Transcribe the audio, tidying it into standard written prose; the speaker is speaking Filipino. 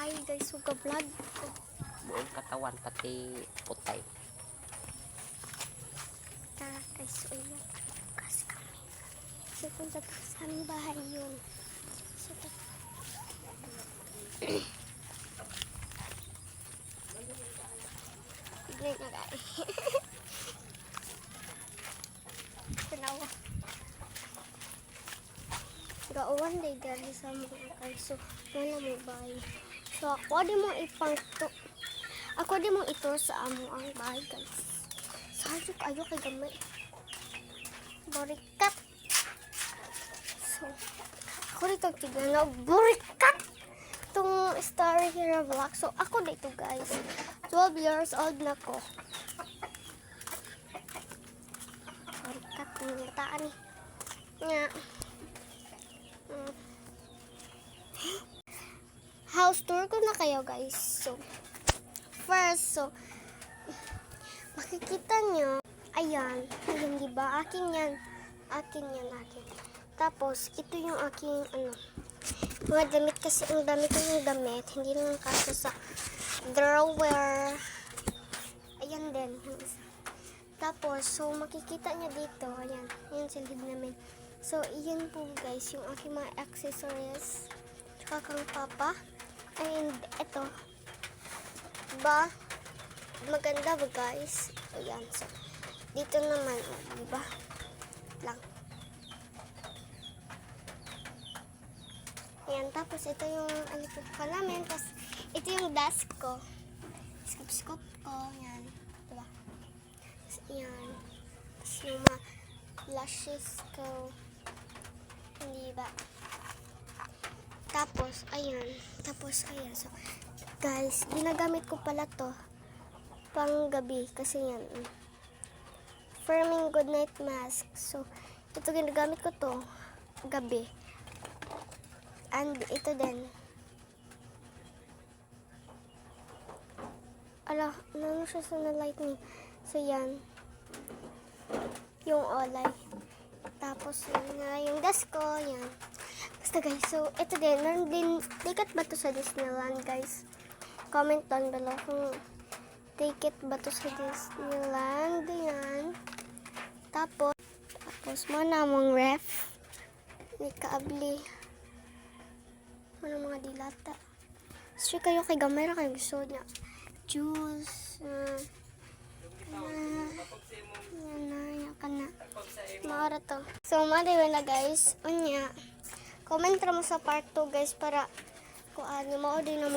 Ay guys, suga vlog ko. Buong katawan pati putay. Tara guys, ulit. Kasi kami. Kasi punta sa aming bahay yun. Sige. Bigay na guys. Tanawa. Gauwan day gali sa mga guys. So, wala mo bahay. So, ako di mo ipangto. Ako di mo ito sa amo ang bahay guys. Sayok ayo kay gamay. Borikat. So, ako dito tignan na borikat. Itong Story Hero Vlog. So, ako dito guys. 12 years old na ko. Borikat. Nangitaan eh. Nga. House tour ko na kayo guys. So, first, makikita nyo, ayan, diba? Akin yan. Akin. Tapos, ito yung aking, mga damit kasi, ang dami ko yung damit. Hindi lang kaso sa drawer. Ayan din. Tapos, so, makikita nyo dito, ayan, yung silid namin. So, iyan po guys, yung aking mga accessories. Tsaka kang papa. And, ito. Diba? Maganda ba guys? Ayan. So, dito naman, diba? Lang. Ayan. Tapos, ito yung alipop ka namin. Tapos, ito yung desk ko. Scoop ko. Ayan. Diba? Tapos, ayan. Tapos, yung mga lashes ko. Hindi ba? Tapos, ayan. So, guys, ginagamit ko pala to pang gabi. Kasi yan. Firming good night mask. So, ito ginagamit ko to gabi. And, ito din. Ala, ano siya sa na-lightning. So, yan. Yung olay. Tapos, yun nga, yung desk ko, yan. Basta guys, so, ito din, meron din, ticket ba to sa Disneyland, guys? Comment down below kung ticket ba to sa Disneyland, yan. Tapos, mo na mong ref. May kaabli. Ano mga dilata. So, kayo kay gamay ra kayo gusto niya. Juice, maara to. So, madiba na guys. Unya, comment ra mo sa part 2 guys para kung ano mo din naman